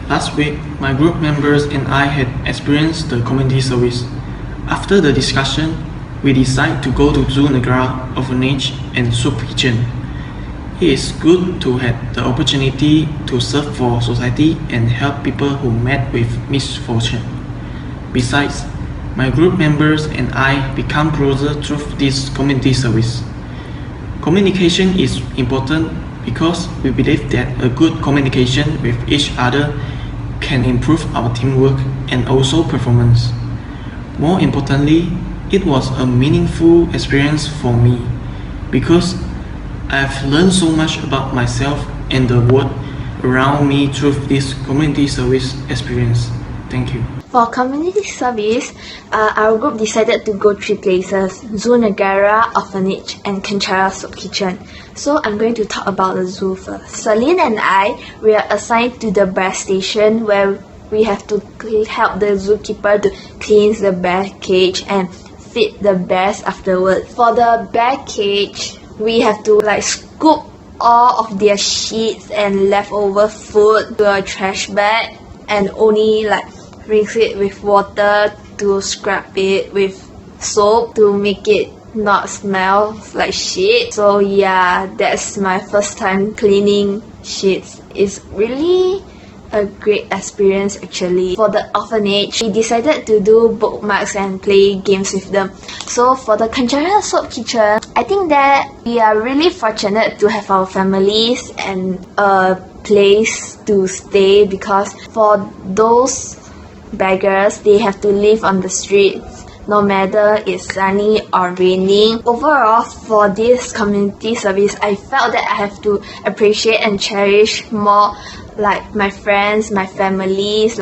Last week, my group members and I had experienced the community service. After the discussion, we decided to go to Zoo Negara Orphanage and Soup Kitchen. It is good to have the opportunity to serve for society and help people who met with misfortune. Besides, my group members and I become closer through this community service. Communication is important because we believe that a good communication with each other can improve our teamwork and also performance. More importantly, it was a meaningful experience for me because I've learned so much about myself and the world around me through this community service experience. Thank you. For community service, our group decided to go 3 places: Zoo Negara, Orphanage, and Kanchara Soup Kitchen. So I'm going to talk about the zoo first. Celine and I, we are assigned to the bear station where we have to help the zookeeper to cleanse the bear cage and feed the bears afterwards. For the bear cage, we have to scoop all of their sheets and leftover food to a trash bag and only rinse it with water to scrub it with soap to make it not smell like shit. So yeah, that's my first time cleaning sheets. It's really a great experience actually. For the orphanage, we decided to do bookmarks and play games with them. So for the Kanchara Soup Kitchen, I think that we are really fortunate to have our families and a place to stay, because for those beggars, they have to live on the streets no matter it's sunny or raining. Overall, for this community service, I felt that I have to appreciate and cherish more my friends, my families,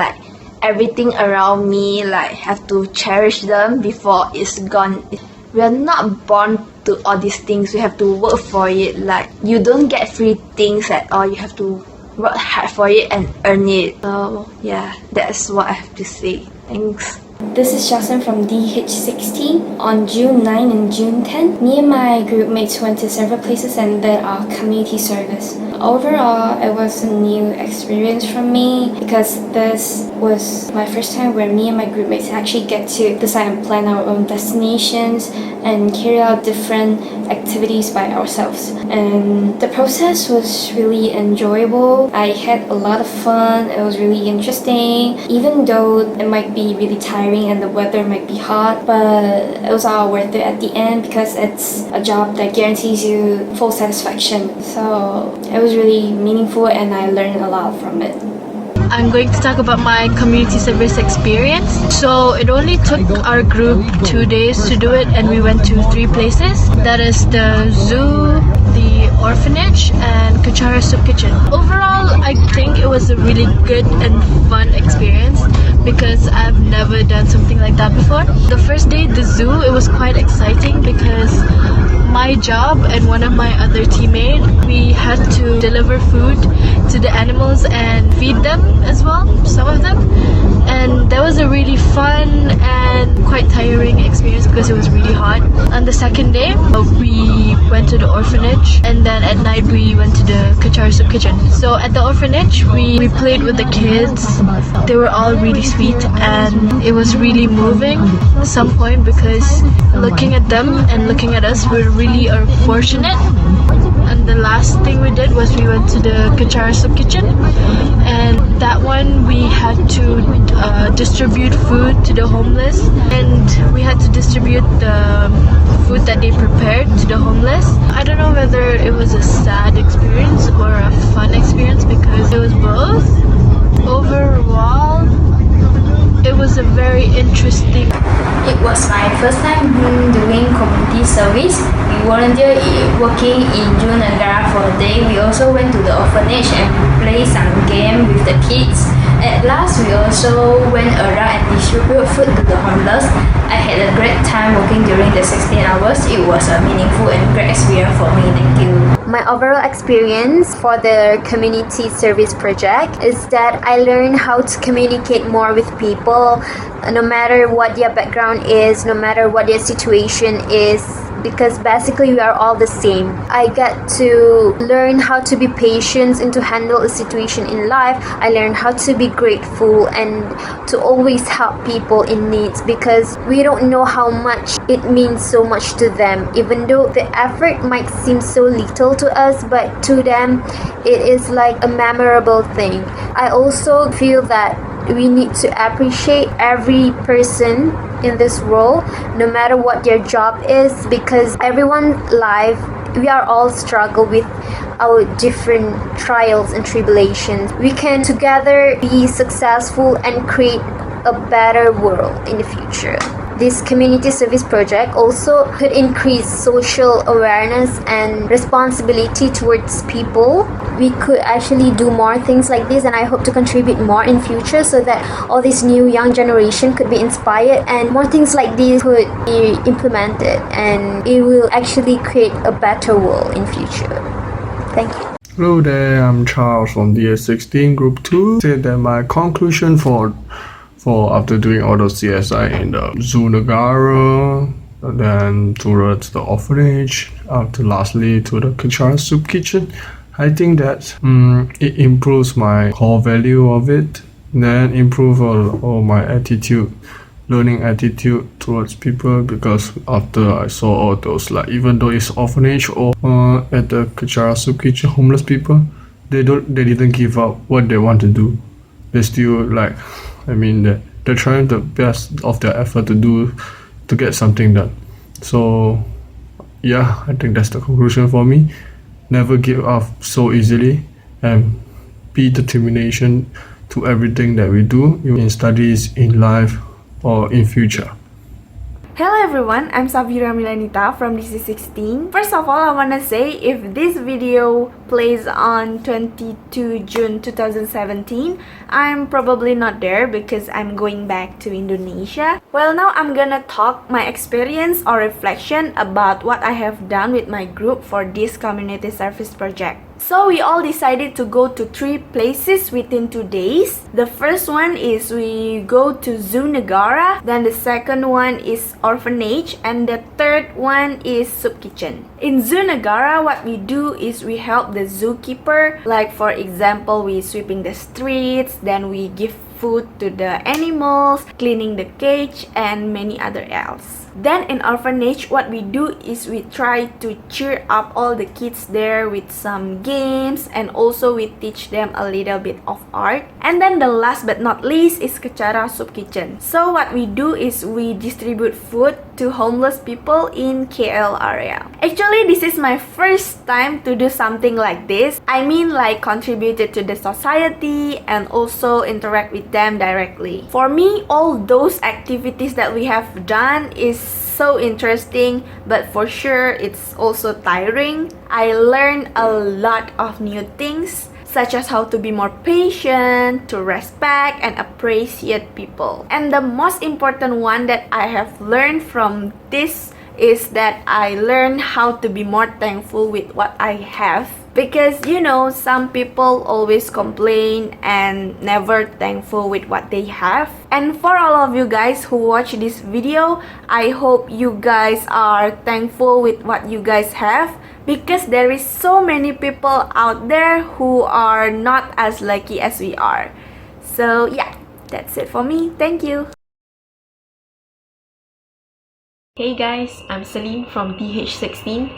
everything around me, have to cherish them before it's gone. We are not born to all these things, we have to work for it. You don't get free things at all, you have to work hard for it and earn it. So yeah, that's what I have to say. Thanks. This is Jocelyn from DH16. On June 9 and June 10, me and my group mates went to several places and did our community service. Overall, it was a new experience for me because this was my first time where me and my group mates actually get to decide and plan our own destinations and carry out different activities by ourselves. And the process was really enjoyable. I had a lot of fun. It was really interesting, even though it might be really tiring and the weather might be hot, but it was all worth it at the end because it's a job that guarantees you full satisfaction. So it was really meaningful and I learned a lot from it. I'm going to talk about my community service experience. So it only took our group 2 days to do it, and we went to 3 places. That is the zoo, the orphanage, and Kanchara Soup Kitchen. Overall, I think it was a really good and fun experience because I've never done something like that before. The first day, the zoo, it was quite exciting because my job and one of my other teammates, we had to deliver food to the animals and feed them as well, some of them. And that was a really fun and quite tiring experience because it was really hot. On the second day, we went to the orphanage, and then at night we went to the Kanchara Soup Kitchen. So at the orphanage, we played with the kids. They were all really sweet and it was really moving at some point because looking at them and looking at us, we really are fortunate. And the last thing we did was we went to the Kanchara Soup Kitchen, and that one we had to distribute food to the homeless, and we had to distribute the food that they prepared to the homeless. I don't know whether it was a sad experience or a fun experience because it was both. Overall, it was a very interesting. It was my first time doing community service. We volunteered working in Zoo Negara for a day. We also went to the orphanage and played some game with the kids. At last, we also went around and distributed food to the homeless. I had a great time working during the 16 hours. It was a meaningful and great experience for me. Thank you. My overall experience for the community service project is that I learned how to communicate more with people, no matter what their background is, no matter what their situation is. because basically we are all the same. I get to learn how to be patient and to handle a situation in life. I learn how to be grateful and to always help people in needs, because we don't know how much it means so much to them, even though the effort might seem so little to us, but to them it is like a memorable thing. I also feel that we need to appreciate every person in this world, no matter what their job is, because everyone's life, we are all struggle with our different trials and tribulations. We can together be successful and create a better world in the future. This community service project also could increase social awareness and responsibility towards people. We could actually do more things like this, and I hope to contribute more in future so that all this new young generation could be inspired and more things like this could be implemented, and it will actually create a better world in future. Thank you. Hello there, I'm Charles from DH16 Group 2. Say that my conclusion for after doing all those CSI in the Zoo Negara, then towards the orphanage, lastly to the Kachara Soup Kitchen, I think that it improves my core value of it, then improve all my attitude, learning attitude towards people, because after I saw all those, like even though it's orphanage or at the Kachara Soup Kitchen, homeless people, they didn't give up what they want to do. They still they're trying the best of their effort to get something done. So yeah, I think that's the conclusion for me. Never give up so easily and be determination to everything that we do in studies, in life, or in future. Hello everyone, I'm Savira Millenita from DC16. First of all, I wanna say if this video plays on 22 June 2017, I'm probably not there because I'm going back to Indonesia. Well, now I'm gonna talk my experience or reflection about what I have done with my group for this community service project. So we all decided to go to 3 places within 2 days. The first one is we go to Zoo Negara, then the second one is orphanage, and the third one is soup kitchen. In Zoo Negara, what we do is we help the zookeeper, like for example, we sweeping the streets, then we give food to the animals, cleaning the cage, and many other else. Then in orphanage, what we do is we try to cheer up all the kids there with some games, and also we teach them a little bit of art. And then the last but not least is Kachara Soup Kitchen. So what we do is we distribute food to homeless people in KL area. Actually, this is my first time to do something like this. I mean, like contributed to the society and also interact with them directly. For me, all those activities that we have done is so interesting, but for sure it's also tiring. I learned a lot of new things, such as how to be more patient, to respect and appreciate people. And the most important one that I have learned from this is that I learned how to be more thankful with what I have. Because you know, some people always complain and never thankful with what they have. And for all of you guys who watch this video, I hope you guys are thankful with what you guys have, because there is so many people out there who are not as lucky as we are. So yeah, that's it for me. Thank you. Hey guys, I'm Celine from DH16.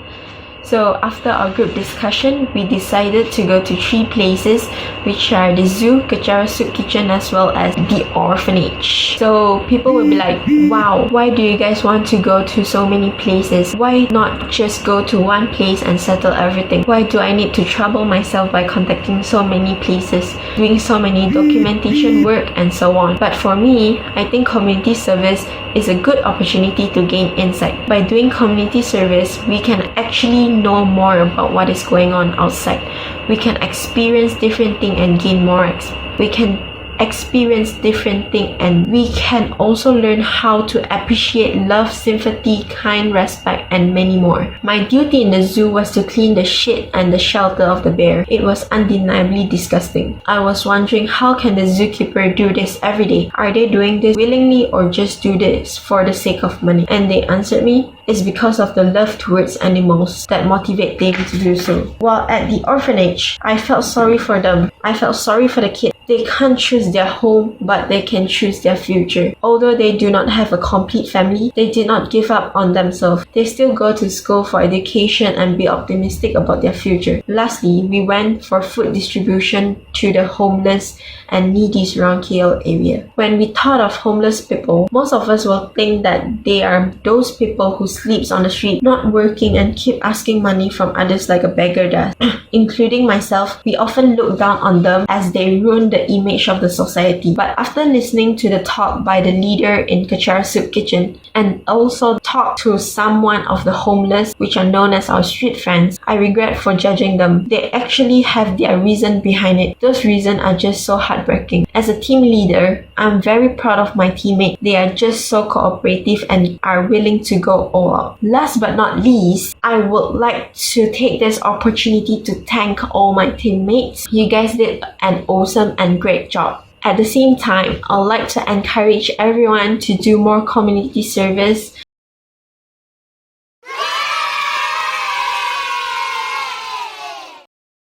So after our group discussion, we decided to go to 3 places, which are the zoo, Kachara Soup Kitchen, as well as the orphanage. So people will be like, wow, why do you guys want to go to so many places? Why not just go to one place and settle everything? Why do I need to trouble myself by contacting so many places, doing so many documentation work and so on? But for me, I think community service is a good opportunity to gain insight. By doing community service, we can actually know more about what is going on outside. We can experience different things and gain more. We can experience different things, and we can also learn how to appreciate love, sympathy, kind, respect, and many more. My duty in the zoo was to clean the shit and the shelter of the bear. It was undeniably disgusting. I was wondering, how can the zookeeper do this every day? Are they doing this willingly or just do this for the sake of money? And they answered me, it's because of the love towards animals that motivate them to do so. While at the orphanage, I felt sorry for them. I felt sorry for the kids. They can't choose their home, but they can choose their future. Although they do not have a complete family, they did not give up on themselves. They still go to school for education and be optimistic about their future. Lastly, we went for food distribution to the homeless and needy around KL area. When we thought of homeless people, most of us will think that they are those people who sleeps on the street, not working and keep asking money from others like a beggar does. Including myself, we often look down on them as they ruin the image of the society. But after listening to the talk by the leader in Kachara Soup Kitchen and also talk to someone of the homeless, which are known as our street friends, I regret for judging them. They actually have their reason behind it. Those reasons are just so heartbreaking. As a team leader, I'm very proud of my teammates. They are just so cooperative and are willing to go all out. Last but not least, I would like to take this opportunity to thank all my teammates. You guys did an awesome and great job. At the same time, I'd like to encourage everyone to do more community service